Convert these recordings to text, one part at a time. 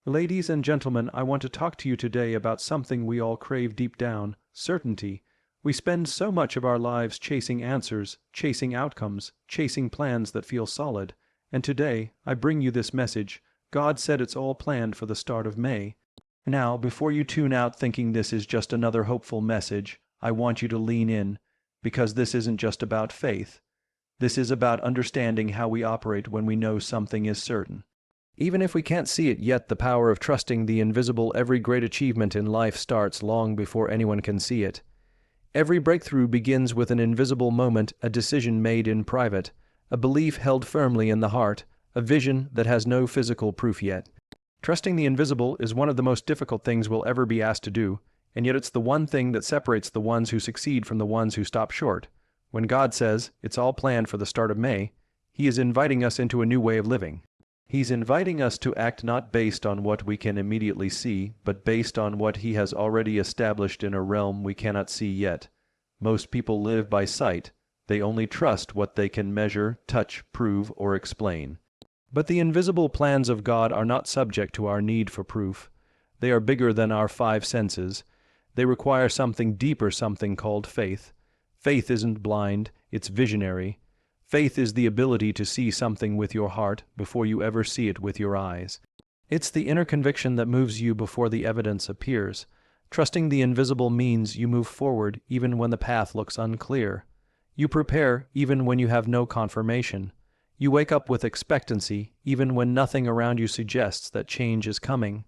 Ladies and gentlemen, I want to talk to you today about something we all crave deep down: certainty. We spend so much of our lives chasing answers, chasing outcomes, chasing plans that feel solid. And today, I bring you this message. God said it's all planned for the start of May. Now, before you tune out thinking this is just another hopeful message, I want you to lean in, because this isn't just about faith. This is about understanding how we operate when we know something is certain. Even if we can't see it yet, the power of trusting the invisible. Every great achievement in life starts long before anyone can see it. Every breakthrough begins with an invisible moment, a decision made in private, a belief held firmly in the heart, a vision that has no physical proof yet. Trusting the invisible is one of the most difficult things we'll ever be asked to do, and yet it's the one thing that separates the ones who succeed from the ones who stop short. When God says it's all planned for the start of May, He is inviting us into a new way of living. He's inviting us to act not based on what we can immediately see, but based on what He has already established in a realm we cannot see yet. Most people live by sight. They only trust what they can measure, touch, prove, or explain. But the invisible plans of God are not subject to our need for proof. They are bigger than our five senses. They require something deeper, something called faith. Faith isn't blind, it's visionary. Faith is the ability to see something with your heart before you ever see it with your eyes. It's the inner conviction that moves you before the evidence appears. Trusting the invisible means you move forward even when the path looks unclear. You prepare even when you have no confirmation. You wake up with expectancy even when nothing around you suggests that change is coming.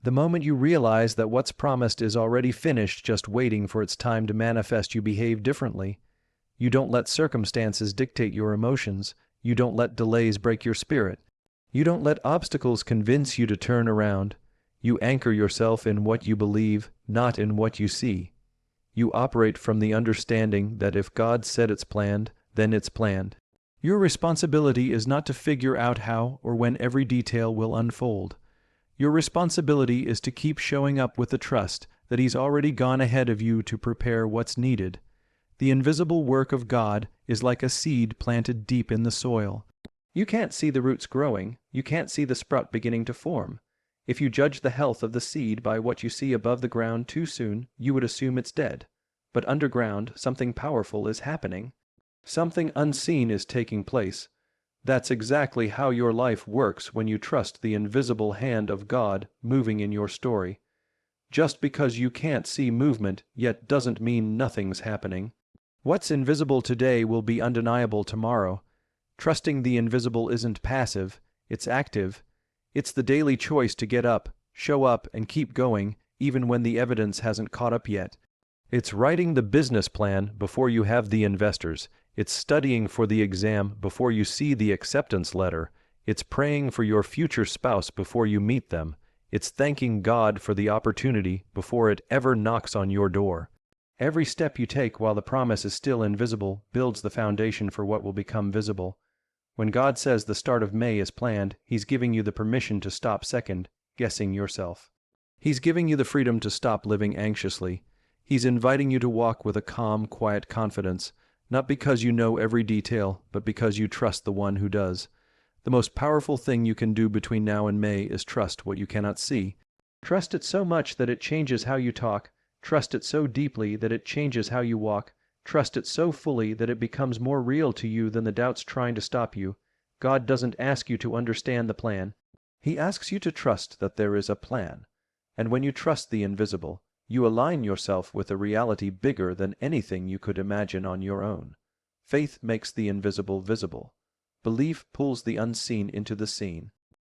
The moment you realize that what's promised is already finished, just waiting for its time to manifest, you behave differently. You don't let circumstances dictate your emotions. You don't let delays break your spirit. You don't let obstacles convince you to turn around. You anchor yourself in what you believe, not in what you see. You operate from the understanding that if God said it's planned, then it's planned. Your responsibility is not to figure out how or when every detail will unfold. Your responsibility is to keep showing up with the trust that He's already gone ahead of you to prepare what's needed. The invisible work of God is like a seed planted deep in the soil. You can't see the roots growing. You can't see the sprout beginning to form. If you judge the health of the seed by what you see above the ground too soon, you would assume it's dead. But underground, something powerful is happening. Something unseen is taking place. That's exactly how your life works when you trust the invisible hand of God moving in your story. Just because you can't see movement yet doesn't mean nothing's happening. What's invisible today will be undeniable tomorrow. Trusting the invisible isn't passive, it's active. It's the daily choice to get up, show up, and keep going, even when the evidence hasn't caught up yet. It's writing the business plan before you have the investors. It's studying for the exam before you see the acceptance letter. It's praying for your future spouse before you meet them. It's thanking God for the opportunity before it ever knocks on your door. Every step you take while the promise is still invisible builds the foundation for what will become visible. When God says the start of May is planned, He's giving you the permission to stop second-guessing yourself. He's giving you the freedom to stop living anxiously. He's inviting you to walk with a calm, quiet confidence, not because you know every detail, but because you trust the one who does. The most powerful thing you can do between now and May is trust what you cannot see. Trust it so much that it changes how you talk. Trust it so deeply that it changes how you walk. Trust it so fully that it becomes more real to you than the doubts trying to stop you. God doesn't ask you to understand the plan. He asks you to trust that there is a plan. And when you trust the invisible, you align yourself with a reality bigger than anything you could imagine on your own. Faith makes the invisible visible. Belief pulls the unseen into the seen.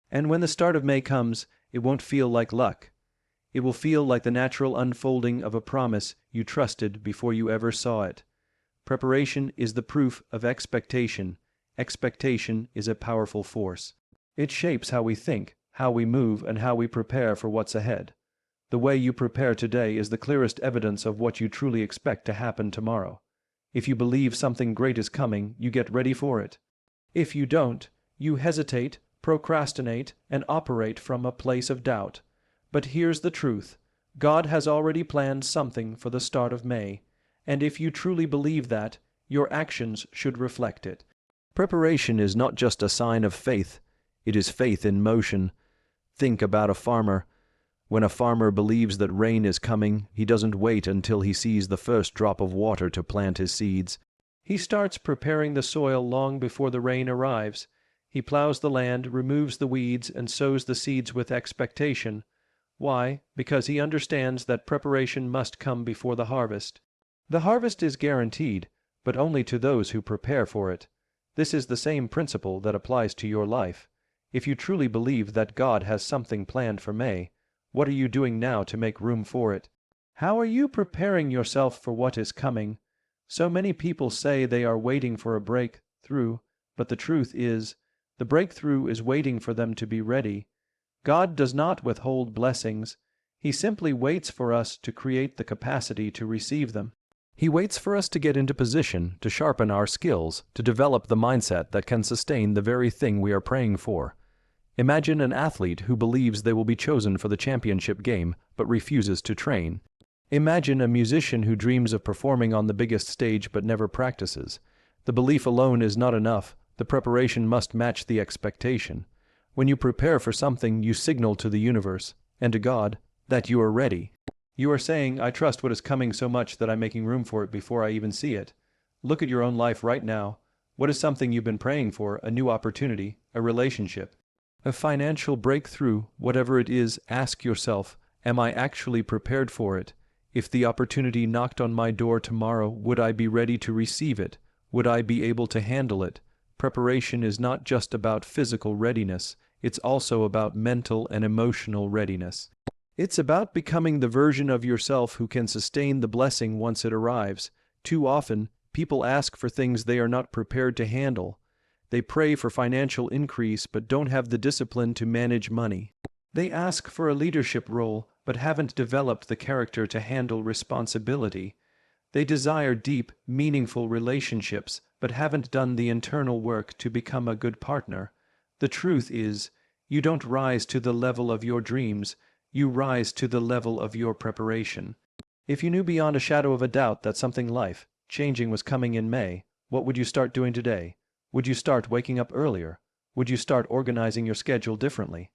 And when the start of May comes, it won't feel like luck. It will feel like the natural unfolding of a promise you trusted before you ever saw it. Preparation is the proof of expectation. Expectation is a powerful force. It shapes how we think, how we move, and how we prepare for what's ahead. The way you prepare today is the clearest evidence of what you truly expect to happen tomorrow. If you believe something great is coming, you get ready for it. If you don't, you hesitate, procrastinate, and operate from a place of doubt. But here's the truth. God has already planned something for the start of May, and if you truly believe that, your actions should reflect it. Preparation is not just a sign of faith, it is faith in motion. Think about a farmer. When a farmer believes that rain is coming, he doesn't wait until he sees the first drop of water to plant his seeds. He starts preparing the soil long before the rain arrives. He plows the land, removes the weeds, and sows the seeds with expectation. Why? Because he understands that preparation must come before the harvest. The harvest is guaranteed, but only to those who prepare for it. This is the same principle that applies to your life. If you truly believe that God has something planned for May, what are you doing now to make room for it? How are you preparing yourself for what is coming? So many people say they are waiting for a breakthrough, but the truth is, the breakthrough is waiting for them to be ready. God does not withhold blessings. He simply waits for us to create the capacity to receive them. He waits for us to get into position, to sharpen our skills, to develop the mindset that can sustain the very thing we are praying for. Imagine an athlete who believes they will be chosen for the championship game, but refuses to train. Imagine a musician who dreams of performing on the biggest stage but never practices. The belief alone is not enough. The preparation must match the expectation. When you prepare for something, you signal to the universe, and to God, that you are ready. You are saying, I trust what is coming so much that I'm making room for it before I even see it. Look at your own life right now. What is something you've been praying for? A new opportunity, a relationship, a financial breakthrough, whatever it is, ask yourself, am I actually prepared for it? If the opportunity knocked on my door tomorrow, would I be ready to receive it? Would I be able to handle it? Preparation is not just about physical readiness, it's also about mental and emotional readiness. It's about becoming the version of yourself who can sustain the blessing once it arrives. Too often, people ask for things they are not prepared to handle. They pray for financial increase but don't have the discipline to manage money. They ask for a leadership role but haven't developed the character to handle responsibility. They desire deep, meaningful relationships but haven't done the internal work to become a good partner. The truth is, you don't rise to the level of your dreams, you rise to the level of your preparation. If you knew beyond a shadow of a doubt that something life-changing was coming in May, what would you start doing today? Would you start waking up earlier? Would you start organizing your schedule differently?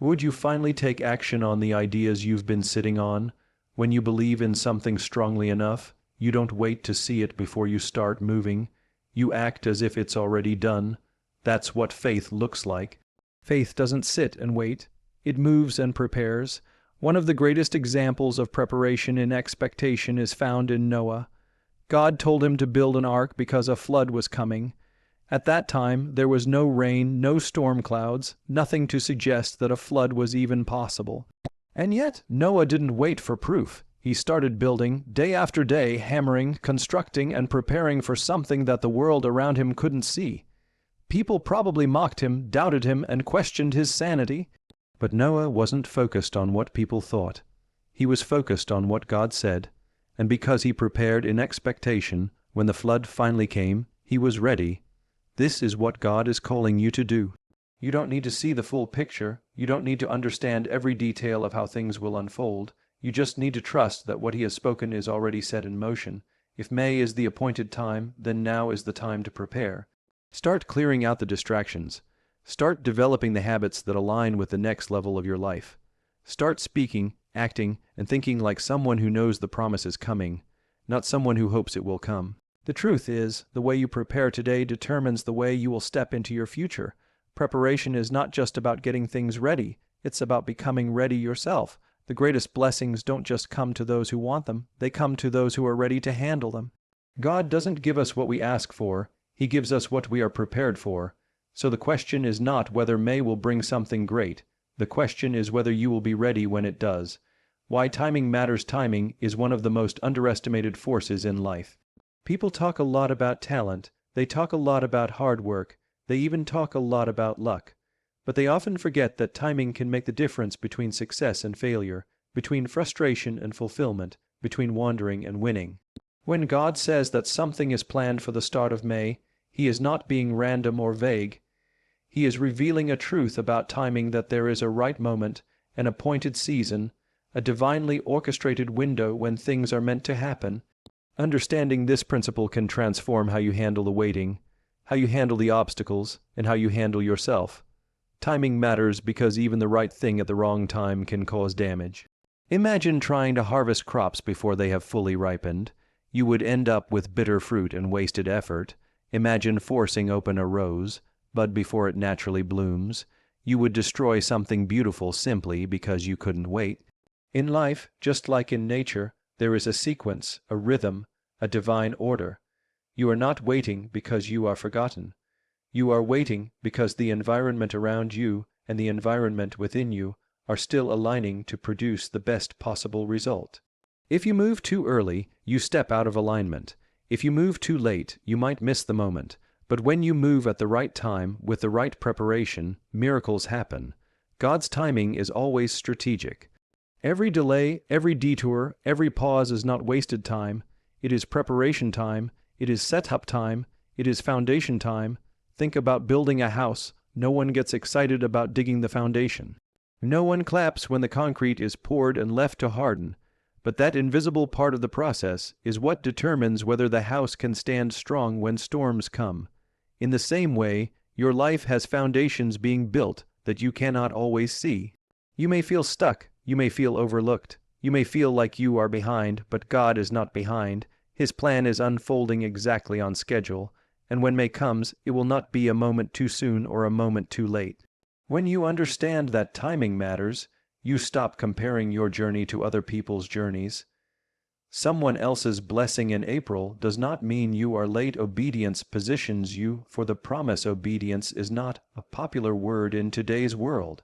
Would you finally take action on the ideas you've been sitting on? When you believe in something strongly enough, you don't wait to see it before you start moving. You act as if it's already done. That's what faith looks like. Faith doesn't sit and wait. It moves and prepares. One of the greatest examples of preparation in expectation is found in Noah. God told him to build an ark because a flood was coming. At that time, there was no rain, no storm clouds, nothing to suggest that a flood was even possible. And yet, Noah didn't wait for proof. He started building, day after day, hammering, constructing, and preparing for something that the world around him couldn't see. People probably mocked him, doubted him, and questioned his sanity. But Noah wasn't focused on what people thought. He was focused on what God said. And because he prepared in expectation, when the flood finally came, he was ready. This is what God is calling you to do. You don't need to see the full picture. You don't need to understand every detail of how things will unfold. You just need to trust that what He has spoken is already set in motion. If May is the appointed time, then now is the time to prepare. Start clearing out the distractions. Start developing the habits that align with the next level of your life. Start speaking, acting, and thinking like someone who knows the promise is coming, not someone who hopes it will come. The truth is, the way you prepare today determines the way you will step into your future. Preparation is not just about getting things ready, it's about becoming ready yourself. The greatest blessings don't just come to those who want them, they come to those who are ready to handle them. God doesn't give us what we ask for, He gives us what we are prepared for. So the question is not whether May will bring something great. The question is whether you will be ready when it does. Why timing matters. Timing is one of the most underestimated forces in life. People talk a lot about talent, they talk a lot about hard work, they even talk a lot about luck. But they often forget that timing can make the difference between success and failure, between frustration and fulfillment, between wandering and winning. When God says that something is planned for the start of May, He is not being random or vague. He is revealing a truth about timing, that there is a right moment, an appointed season, a divinely orchestrated window when things are meant to happen. Understanding this principle can transform how you handle the waiting, how you handle the obstacles, and how you handle yourself. Timing matters because even the right thing at the wrong time can cause damage. Imagine trying to harvest crops before they have fully ripened. You would end up with bitter fruit and wasted effort. Imagine forcing open a rose, bud before it naturally blooms. You would destroy something beautiful simply because you couldn't wait. In life, just like in nature, there is a sequence, a rhythm, a divine order. You are not waiting because you are forgotten. You are waiting because the environment around you and the environment within you are still aligning to produce the best possible result. If you move too early, you step out of alignment. If you move too late, you might miss the moment. But when you move at the right time, with the right preparation, miracles happen. God's timing is always strategic. Every delay, every detour, every pause is not wasted time. It is preparation time. It is setup time. It is foundation time. Think about building a house. No one gets excited about digging the foundation. No one claps when the concrete is poured and left to harden. But that invisible part of the process is what determines whether the house can stand strong when storms come. In the same way, your life has foundations being built that you cannot always see. You may feel stuck. You may feel overlooked. You may feel like you are behind, but God is not behind. His plan is unfolding exactly on schedule. And when May comes, it will not be a moment too soon or a moment too late. When you understand that timing matters, you stop comparing your journey to other people's journeys. Someone else's blessing in April does not mean you are late. Obedience positions you for the promise. Obedience is not a popular word in today's world.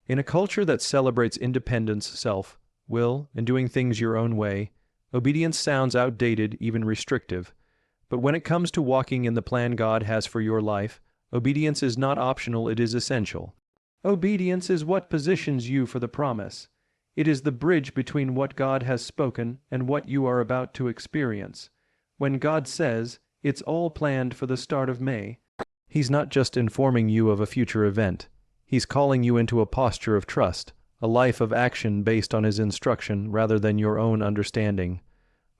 In a culture that celebrates independence, self-will, and doing things your own way, obedience sounds outdated, even restrictive. But when it comes to walking in the plan God has for your life, obedience is not optional, it is essential. Obedience is what positions you for the promise. It is the bridge between what God has spoken and what you are about to experience. When God says, "It's all planned for the start of May," He's not just informing you of a future event. He's calling you into a posture of trust, a life of action based on His instruction rather than your own understanding.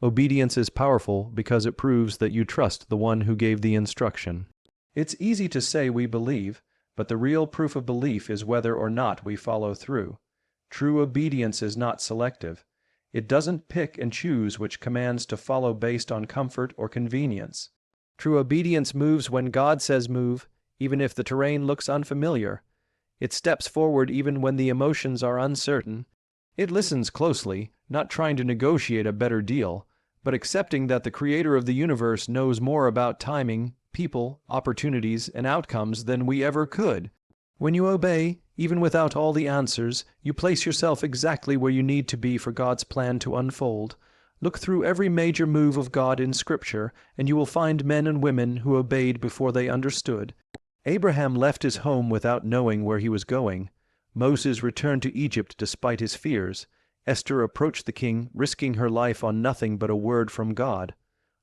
Obedience is powerful because it proves that you trust the one who gave the instruction. It's easy to say we believe, but the real proof of belief is whether or not we follow through. True obedience is not selective. It doesn't pick and choose which commands to follow based on comfort or convenience. True obedience moves when God says move, even if the terrain looks unfamiliar. It steps forward even when the emotions are uncertain. It listens closely, not trying to negotiate a better deal, but accepting that the Creator of the universe knows more about timing, people, opportunities, and outcomes than we ever could. When you obey, even without all the answers, you place yourself exactly where you need to be for God's plan to unfold. Look through every major move of God in Scripture, and you will find men and women who obeyed before they understood. Abraham left his home without knowing where he was going. Moses returned to Egypt despite his fears. Esther approached the king, risking her life on nothing but a word from God.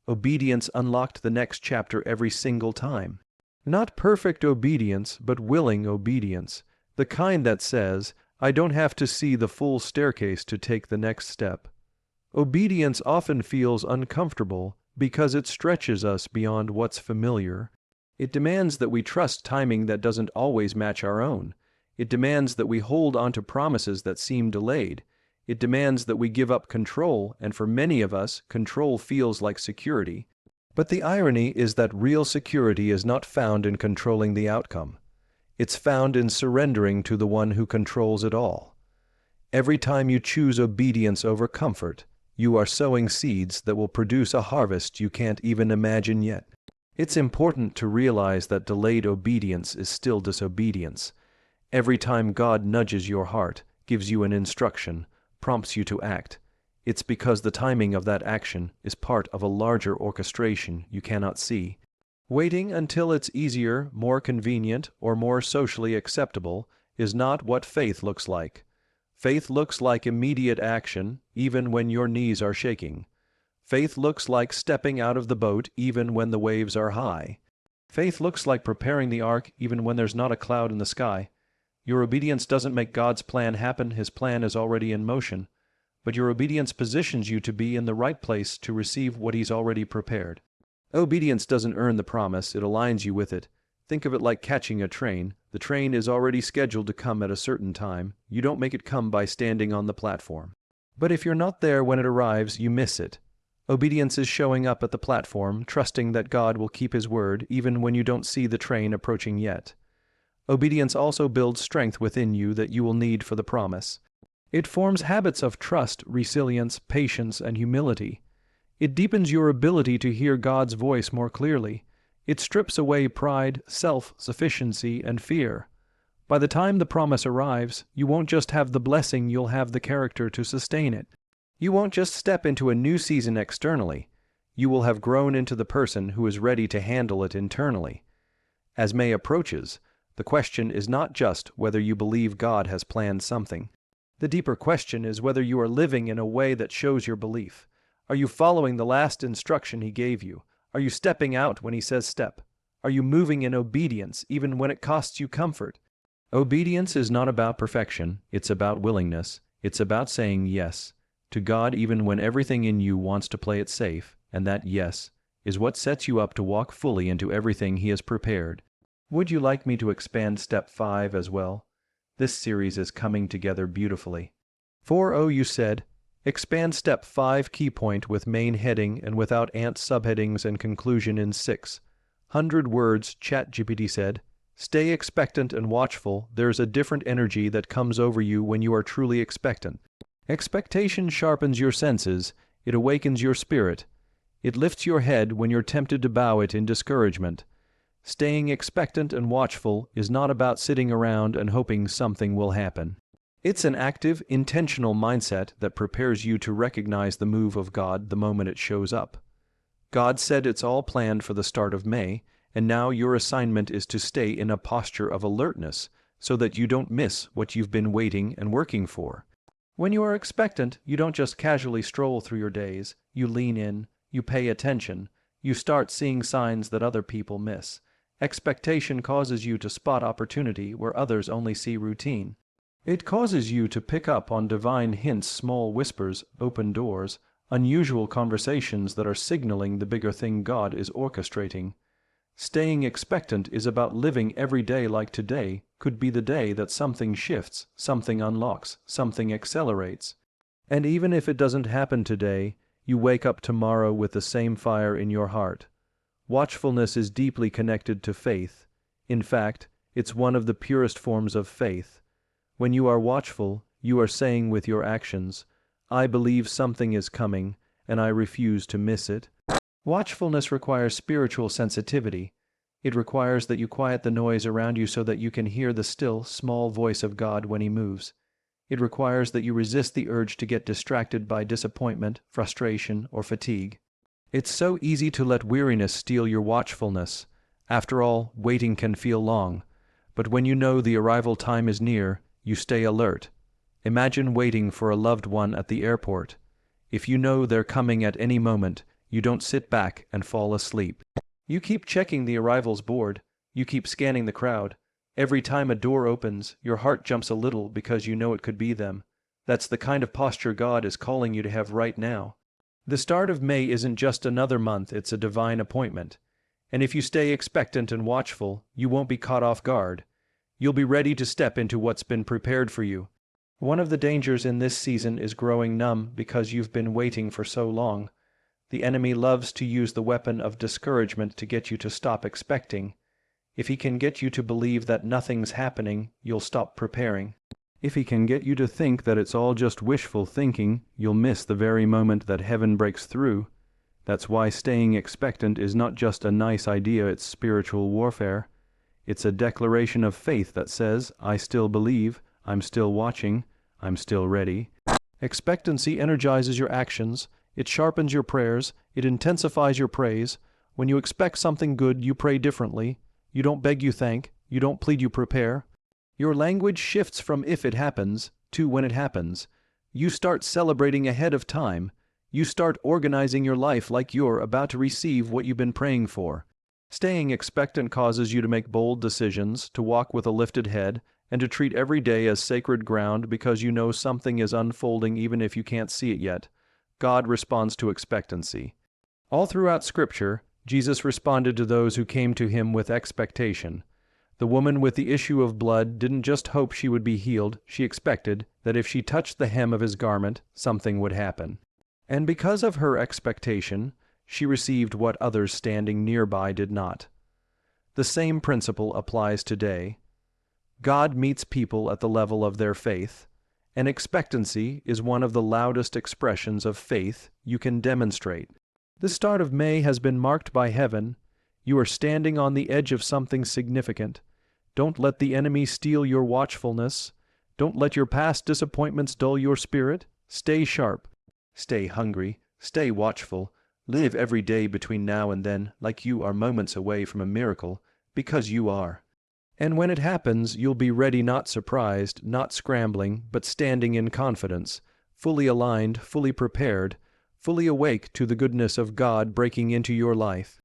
Obedience unlocked the next chapter every single time. Not perfect obedience, but willing obedience. The kind that says, "I don't have to see the full staircase to take the next step." Obedience often feels uncomfortable because it stretches us beyond what's familiar. It demands that we trust timing that doesn't always match our own. It demands that we hold on to promises that seem delayed. It demands that we give up control, and for many of us, control feels like security. But the irony is that real security is not found in controlling the outcome. It's found in surrendering to the one who controls it all. Every time you choose obedience over comfort, you are sowing seeds that will produce a harvest you can't even imagine yet. It's important to realize that delayed obedience is still disobedience. Every time God nudges your heart, gives you an instruction, prompts you to act, it's because the timing of that action is part of a larger orchestration you cannot see. Waiting until it's easier, more convenient, or more socially acceptable is not what faith looks like. Faith looks like immediate action, even when your knees are shaking. Faith looks like stepping out of the boat even when the waves are high. Faith looks like preparing the ark even when there's not a cloud in the sky. Your obedience doesn't make God's plan happen, His plan is already in motion. But your obedience positions you to be in the right place to receive what He's already prepared. Obedience doesn't earn the promise, it aligns you with it. Think of it like catching a train. The train is already scheduled to come at a certain time. You don't make it come by standing on the platform. But if you're not there when it arrives, you miss it. Obedience is showing up at the platform, trusting that God will keep His word even when you don't see the train approaching yet. Obedience also builds strength within you that you will need for the promise. It forms habits of trust, resilience, patience, and humility. It deepens your ability to hear God's voice more clearly. It strips away pride, self-sufficiency, and fear. By the time the promise arrives, you won't just have the blessing, you'll have the character to sustain it. You won't just step into a new season externally. You will have grown into the person who is ready to handle it internally. As May approaches, the question is not just whether you believe God has planned something. The deeper question is whether you are living in a way that shows your belief. Are you following the last instruction He gave you? Are you stepping out when He says step? Are you moving in obedience even when it costs you comfort? Obedience is not about perfection, it's about willingness. It's about saying yes to God even when everything in you wants to play it safe, and that yes is what sets you up to walk fully into everything He has prepared. Would you like me to expand step 5 as well? This series is coming together beautifully. 4.0 You said, expand step 5 key point with main heading and without ant subheadings and conclusion in 600 words. ChatGPT said, stay expectant and watchful. There's a different energy that comes over you when you are truly expectant. Expectation sharpens your senses. It awakens your spirit. It lifts your head when you're tempted to bow it in discouragement. Staying expectant and watchful is not about sitting around and hoping something will happen. It's an active, intentional mindset that prepares you to recognize the move of God the moment it shows up. God said it's all planned for the start of May, and now your assignment is to stay in a posture of alertness so that you don't miss what you've been waiting and working for. When you are expectant, you don't just casually stroll through your days. You lean in, you pay attention, you start seeing signs that other people miss. Expectation causes you to spot opportunity where others only see routine. It causes you to pick up on divine hints, small whispers, open doors, unusual conversations that are signaling the bigger thing God is orchestrating. Staying expectant is about living every day like today could be the day that something shifts, something unlocks, something accelerates. And even if it doesn't happen today, you wake up tomorrow with the same fire in your heart. Watchfulness is deeply connected to faith. In fact, it's one of the purest forms of faith. When you are watchful, you are saying with your actions, I believe something is coming, and I refuse to miss it. Watchfulness requires spiritual sensitivity. It requires that you quiet the noise around you so that you can hear the still, small voice of God when He moves. It requires that you resist the urge to get distracted by disappointment, frustration, or fatigue. It's so easy to let weariness steal your watchfulness. After all, waiting can feel long. But when you know the arrival time is near, you stay alert. Imagine waiting for a loved one at the airport. If you know they're coming at any moment, you don't sit back and fall asleep. You keep checking the arrivals board. You keep scanning the crowd. Every time a door opens, your heart jumps a little because you know it could be them. That's the kind of posture God is calling you to have right now. The start of May isn't just another month, it's a divine appointment. And if you stay expectant and watchful, you won't be caught off guard. You'll be ready to step into what's been prepared for you. One of the dangers in this season is growing numb because you've been waiting for so long. The enemy loves to use the weapon of discouragement to get you to stop expecting. If he can get you to believe that nothing's happening, you'll stop preparing. If he can get you to think that it's all just wishful thinking, you'll miss the very moment that heaven breaks through. That's why staying expectant is not just a nice idea, it's spiritual warfare. It's a declaration of faith that says, I still believe, I'm still watching, I'm still ready. Expectancy energizes your actions. It sharpens your prayers. It intensifies your praise. When you expect something good, you pray differently. You don't beg, you thank. You don't plead, you prepare. Your language shifts from if it happens to when it happens. You start celebrating ahead of time. You start organizing your life like you're about to receive what you've been praying for. Staying expectant causes you to make bold decisions, to walk with a lifted head, and to treat every day as sacred ground because you know something is unfolding even if you can't see it yet. God responds to expectancy. All throughout Scripture, Jesus responded to those who came to him with expectation. The woman with the issue of blood didn't just hope she would be healed, she expected that if she touched the hem of his garment, something would happen. And because of her expectation, she received what others standing nearby did not. The same principle applies today. God meets people at the level of their faith, and expectancy is one of the loudest expressions of faith you can demonstrate. The start of May has been marked by heaven. You are standing on the edge of something significant. Don't let the enemy steal your watchfulness. Don't let your past disappointments dull your spirit. Stay sharp. Stay hungry. Stay watchful. Live every day between now and then like you are moments away from a miracle, because you are. And when it happens, you'll be ready, not surprised, not scrambling, but standing in confidence, fully aligned, fully prepared, fully awake to the goodness of God breaking into your life.